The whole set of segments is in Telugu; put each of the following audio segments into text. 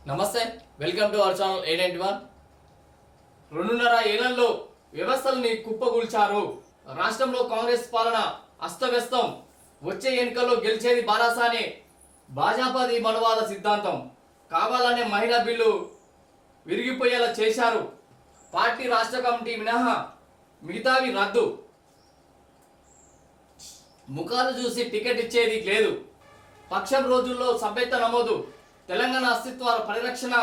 నమస్తే, welcome to our channel A91. 2.5 ఏళ్లలో వ్యవస్థల్ని కుప్పగూల్చారు. రాష్ట్రంలో కాంగ్రెస్ పాలన అస్తవ్యస్తం. వచ్చే ఎన్నికల్లో గెలిచేది బారాసానే భాజపాది మనవాద సిద్ధాంతం. కావాలనే మహిళా బిల్లు విరిగిపోయేలా చేశారు. పార్టీ రాష్ట్ర కమిటీ మినహా మిగతావి రద్దు. ముఖాలు చూసి టికెట్ ఇచ్చేది లేదు. పక్షం రోజుల్లో సభ్యత్వ నమోదు. తెలంగాణ అస్తిత్వ పరిరక్షణ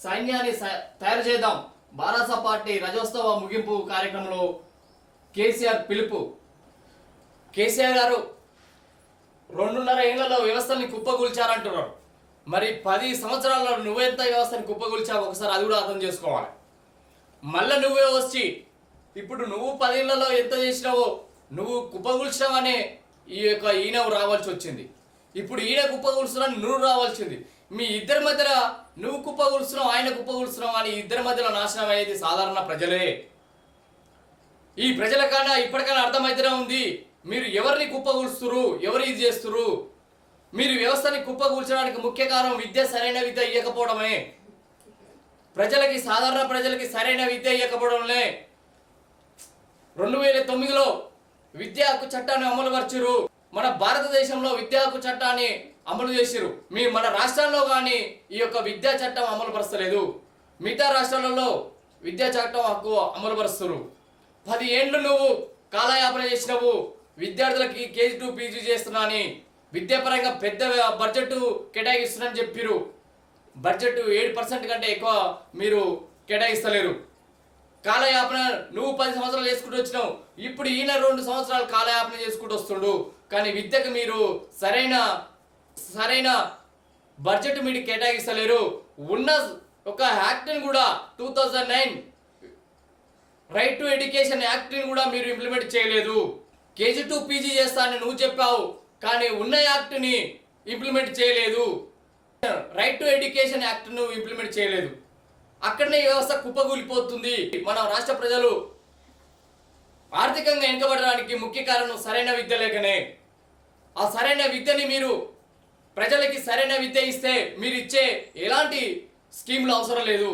సైన్యాన్ని తయారు చేద్దాం. బారాసా పార్టీ రజోత్సవ ముగింపు కార్యక్రమంలో కేసీఆర్ పిలుపు. కేసీఆర్ గారు 2.5 ఏళ్లలో వ్యవస్థల్ని కుప్పగూల్చారంటున్నారు. మరి 10 సంవత్సరాల్లో నువ్వెంత వ్యవస్థని కుప్పగూల్చావు ఒకసారి అది కూడా అర్థం చేసుకోవాలి. మళ్ళీ నువ్వే వచ్చి ఇప్పుడు నువ్వు 10 ఏళ్లలో ఎంత చేసినావో నువ్వు కుప్పగూల్చినావనే ఈయన రావాల్సి వచ్చింది. ఇప్పుడు ఈయన కుప్పగూల్చున్నావు, నువ్వు రావాల్సింది. మీ ఇద్దరి మధ్యలో నువ్వు కుప్పగూల్చున్నావు, ఆయన కుప్పగూల్చున్నావు అని ఇద్దరి మధ్యలో నాశనం అయ్యేది సాధారణ ప్రజలే. ఈ ప్రజల కన్నా ఇప్పటికైనా అర్థమైతేనే ఉంది మీరు ఎవరిని కుప్పగూల్చురు, ఎవరు ఇది చేస్తురు. మీరు వ్యవస్థని కుప్పగూల్చడానికి ముఖ్య కారణం విద్య, సరైన విద్య ఇవ్వకపోవడమే. ప్రజలకి, సాధారణ ప్రజలకి సరైన విద్య ఇవ్వకపోవడంలే. 2009లో విద్యా హక్కు చట్టాన్ని అమలుపరిచారు. మన భారతదేశంలో విద్యా హక్కు చట్టాన్ని అమలు చేసిరు. మన రాష్ట్రాల్లో కానీ ఈ యొక్క విద్యా చట్టం అమలు పరచలేదు. మిగతా రాష్ట్రాలలో విద్యా చట్టం హక్కు అమలు పరుస్తారు. 10 ఏళ్ళు నువ్వు కాలయాపన చేసినవు. విద్యార్థులకి KG to PG చేస్తున్నా అని విద్యాపరంగా పెద్ద బడ్జెట్ కేటాయిస్తున్నారని చెప్పిరు. బడ్జెట్ 7% కంటే ఎక్కువ మీరు కేటాయిస్తలేరు. కాలయాపన నువ్వు 10 సంవత్సరాలు చేసుకుంటూ వచ్చినావు. ఇప్పుడు ఈయన 2 సంవత్సరాలు కాలయాపన చేసుకుంటూ వస్తుండు. కానీ విద్యకు మీరు సరైన బడ్జెట్ మీరు కేటాయిస్తలేరు. ఉన్న ఒక యాక్ట్ని కూడా 2009 రైట్ టు ఎడ్యుకేషన్ యాక్ట్ని కూడా మీరు ఇంప్లిమెంట్ చేయలేదు. KG to PG చేస్తా అని నువ్వు చెప్పావు, కానీ ఉన్న యాక్ట్ని ఇంప్లిమెంట్ చేయలేదు. రైట్ టు ఎడ్యుకేషన్ యాక్ట్ నువ్వు ఇంప్లిమెంట్ చేయలేదు. అక్కడనే వ్యవస్థ కుప్పగూలిపోతుంది. మన రాష్ట్ర ప్రజలు ఆర్థికంగా వెనుకబడడానికి ముఖ్య కారణం సరైన విద్య లేకనే. ఆ సరైన విద్యని మీరు ప్రజలకి సరైన విద్య ఇస్తే మీరు ఇచ్చే ఎలాంటి స్కీమ్లు అవసరం లేదు.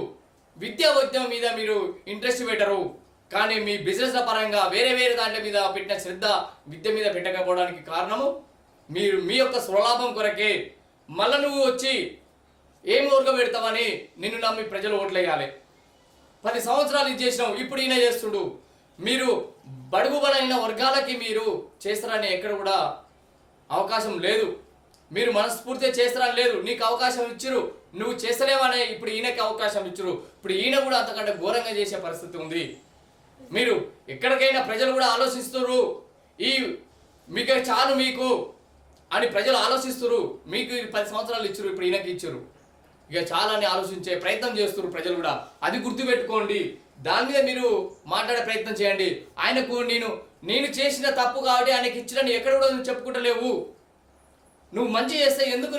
విద్యా వైద్యం మీద మీరు ఇంట్రెస్ట్ పెట్టరు. కానీ మీ బిజినెస్ పరంగా వేరే దాంట్ల మీద పెట్టిన శ్రద్ధ విద్య మీద పెట్టకపోవడానికి కారణము మీరు మీ యొక్క స్వలాభం కొరకే. మళ్ళీ నువ్వు వచ్చి ఏం ఓర్గ పెడతావని నిన్ను నమ్మి ప్రజలు ఓట్లేయాలి. 10 సంవత్సరాలు ఇది చేసినావు, ఇప్పుడు ఈయన చేస్తుడు. మీరు బడుగుబడైన వర్గాలకి మీరు చేస్తారని ఎక్కడ కూడా అవకాశం లేదు. మీరు మనస్ఫూర్తిగా చేస్తారని లేదు. నీకు అవకాశం ఇచ్చిరు, నువ్వు చేస్తలేవనే ఇప్పుడు ఈయనకి అవకాశం ఇచ్చిరు. ఇప్పుడు ఈయన కూడా అంతకంటే ఘోరంగా చేసే పరిస్థితి ఉంది. మీరు ఎక్కడికైనా ప్రజలు కూడా ఆలోచిస్తున్నారు. మీకు చాలు మీకు అని ప్రజలు ఆలోచిస్తున్నారు. మీకు 10 సంవత్సరాలు ఇచ్చారు, ఇప్పుడు ఈయనకి ఇచ్చారు. ఇక చాలా అని ఆలోచించే ప్రయత్నం చేస్తున్నారు ప్రజలు కూడా. అది గుర్తుపెట్టుకోండి. దాని మీద మీరు మాట్లాడే ప్రయత్నం చేయండి. ఆయనకు నేను చేసిన తప్పు కాబట్టి ఆయనకి ఇచ్చినని ఎక్కడ కూడా నువ్వు చెప్పుకుంటలేవు. నువ్వు మంచి చేస్తే ఎందుకు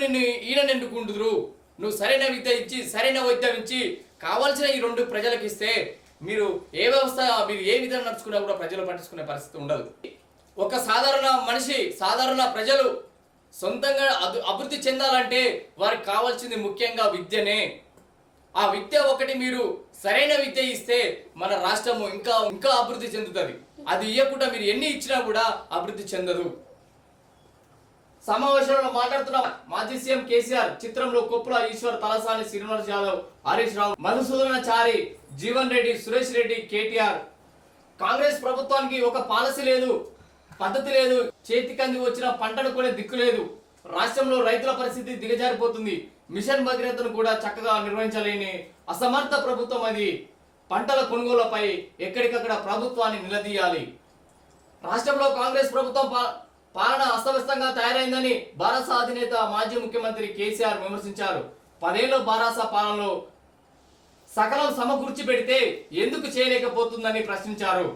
ఈయనని ఎన్నుకుంటురు? నువ్వు సరైన విద్య ఇచ్చి, సరైన వైద్యం ఇచ్చి, కావాల్సిన ఈ 2 ప్రజలకు ఇస్తే మీరు ఏ వ్యవస్థ మీరు ఏ విధంగా నడుచుకున్నా కూడా ప్రజలు పట్టించుకునే పరిస్థితి ఉండదు. ఒక సాధారణ మనిషి, సాధారణ ప్రజలు సొంతంగా అభివృద్ధి చెందాలంటే వారికి కావాల్సింది ముఖ్యంగా విద్యనే. ఆ విద్య ఒకటి మీరు సరైన విద్య ఇస్తే మన రాష్ట్రము ఇంకా అభివృద్ధి చెందుతుంది. అది ఇవ్వకుండా మీరు ఎన్ని ఇచ్చినా కూడా అభివృద్ధి చెందదు. సమావేశంలో మాట్లాడుతున్న మాజీ సీఎం కేసీఆర్ చిత్రంలో కొప్పుల ఈశ్వర్, తలసాని శ్రీనివాస్ యాదవ్, హరీష్ రావు, మధుసూదనాచారి, జీవన్ రెడ్డి, సురేష్ రెడ్డి, కేటీఆర్. కాంగ్రెస్ ప్రభుత్వానికి ఒక పాలసీ లేదు, పద్ధతి లేదు. చేతికంది వచ్చిన పంటను కొనే దిక్కు లేదు. రాష్ట్రంలో రైతుల పరిస్థితి దిగజారిపోతుంది. మిషన్ భగీరథను కూడా చక్కగా నిర్వహించలేని అసమర్థ ప్రభుత్వం అది. పంటల కొనుగోలుపై ఎక్కడికక్కడ ప్రభుత్వాన్ని నిలదీయాలి. రాష్ట్రంలో కాంగ్రెస్ ప్రభుత్వం పాలన అస్తవ్యస్తంగా తయారైందని బారాసా అధినేత మాజీ ముఖ్యమంత్రి కేసీఆర్ విమర్శించారు. 10 ఏళ్ల బారాసా పాలనలో సకలం సమకూర్చి పెడితే ఎందుకు చేయలేకపోతుందని ప్రశ్నించారు.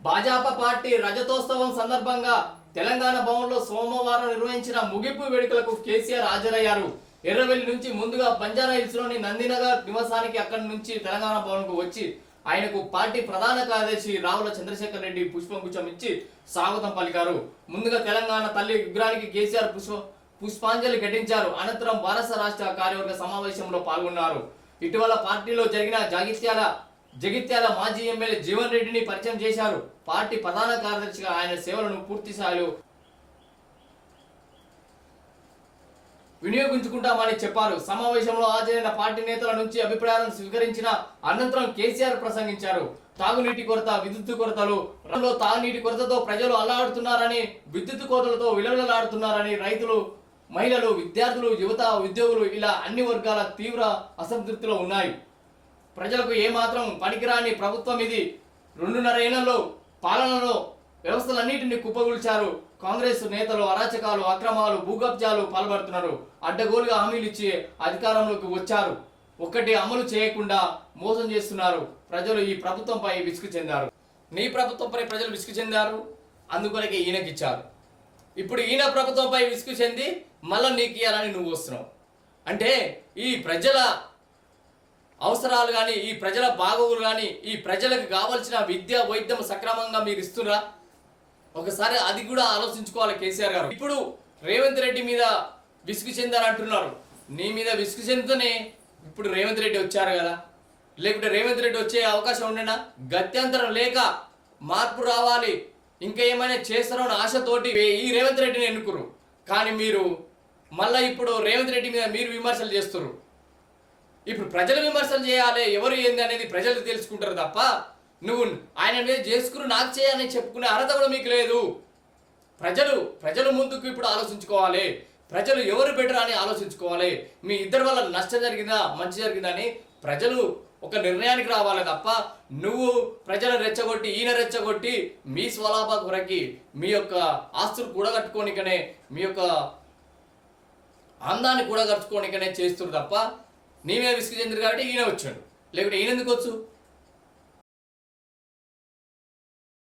భాజపా పార్టీ రజతోత్సవం సందర్భంగా తెలంగాణ భవన్లో సోమవారం నిర్వహించిన ముగింపు వేడుకలకు కేసీఆర్ హాజరయ్యారు. ఎర్రవెల్లి నుంచి ముందుగా బంజారా హిల్స్ లోని నందినగర్ నివాసానికి, అక్కడి నుంచి తెలంగాణ భవన్ కు వచ్చి ఆయనకు పార్టీ ప్రధాన కార్యదర్శి రావుల చంద్రశేఖర్ రెడ్డి పుష్పగుచ్చం ఇచ్చి స్వాగతం పలికారు. ముందుగా తెలంగాణ తల్లి విగ్రహానికి కేసీఆర్ పుష్పాంజలి ఘటించారు. అనంతరం భారత రాష్ట్ర కార్యవర్గ సమావేశంలో పాల్గొన్నారు. ఇటీవల పార్టీలో జరిగిన జగిత్యాల మాజీ ఎమ్మెల్యే జీవన్ రెడ్డిని పరిచయం చేశారు. పార్టీ ప్రధాన కార్యదర్శిగా ఆయన సేవలను పూర్తి స్థాయిలో వినియోగించుకుంటామని చెప్పారు. సమావేశంలో హాజరైన పార్టీ నేతల నుంచి అభిప్రాయాలను స్వీకరించిన అనంతరం కేసీఆర్ ప్రసంగించారు. తాగునీటి కొరత, విద్యుత్ కొరతలు, తాగునీటి కొరతతో ప్రజలు అల్లాడుతున్నారని, విద్యుత్ కోతలతో విలవిలలాడుతున్నారని, రైతులు, మహిళలు, విద్యార్థులు, యువత, ఉద్యోగులు ఇలా అన్ని వర్గాల తీవ్ర అసంతృప్తిలో ఉన్నాయి. ప్రజలకు ఏమాత్రం పనికిరాని ప్రభుత్వం ఇది. 2.5 ఏళ్లలో పాలనలో వ్యవస్థలన్నింటినీ కుప్పగూల్చారు. కాంగ్రెస్ నేతలు అరాచకాలు, అక్రమాలు, భూకబ్జాలు పాల్పడుతున్నారు. అడ్డగోలుగా హామీలు ఇచ్చి అధికారంలోకి వచ్చారు. ఒక్కటి అమలు చేయకుండా మోసం చేస్తున్నారు. ప్రజలు ఈ ప్రభుత్వంపై విసుగు చెందారు. నీ ప్రభుత్వంపై ప్రజలు విసుగు చెందారు, అందుకొరకే ఈయనకిచ్చారు. ఇప్పుడు ఈయన ప్రభుత్వంపై విసుగు చెంది మళ్ళీ నీకు ఇవ్వాలని నువ్వు వస్తున్నావు. అంటే ఈ ప్రజల అవసరాలు కానీ, ఈ ప్రజల బాగోగులు కానీ, ఈ ప్రజలకు కావలసిన విద్య, వైద్యం సక్రమంగా మీరు ఇస్తున్నా? ఒకసారి అది కూడా ఆలోచించుకోవాలి కేసీఆర్ గారు. ఇప్పుడు రేవంత్ రెడ్డి మీద విసుగు చెందారంటున్నారు. నీ మీద విసుగు చెందుతూనే ఇప్పుడు రేవంత్ రెడ్డి వచ్చారు కదా. లేకుంటే రేవంత్ రెడ్డి వచ్చే అవకాశం ఉండేనా? గత్యంతరం లేక మార్పు రావాలి, ఇంకా ఏమైనా చేస్తారో అని ఆశతోటి ఈ రేవంత్ రెడ్డిని ఎన్నుకురు. కానీ మీరు మళ్ళీ ఇప్పుడు రేవంత్ రెడ్డి మీద మీరు విమర్శలు చేస్తున్నారు. ఇప్పుడు ప్రజలు విమర్శలు చేయాలి, ఎవరు ఏంది అనేది ప్రజలు తెలుసుకుంటారు తప్ప నువ్వు ఆయన మీద చేసుకుని నాకు చేయాలని చెప్పుకునే అర్హత కూడా మీకు లేదు. ప్రజలు ముందుకు ఇప్పుడు ఆలోచించుకోవాలి. ప్రజలు ఎవరు బెటర్ అని ఆలోచించుకోవాలి. మీ ఇద్దరి వల్ల నష్టం జరిగిందా, మంచి జరిగిందా అని ప్రజలు ఒక నిర్ణయానికి రావాలి తప్ప నువ్వు ప్రజలు రెచ్చగొట్టి, ఈయన రెచ్చగొట్టి మీ స్వలాభ కొరకి మీ యొక్క ఆస్తులు కూడగట్టుకోనికనే, మీ యొక్క అందాన్ని కూడగట్టుకోనికనే చేస్తున్నారు తప్ప నీవే విసుగు చెందిరు కాబట్టి ఈయన వచ్చాడు. లేకుంటే ఈయన ఎందుకు వచ్చు?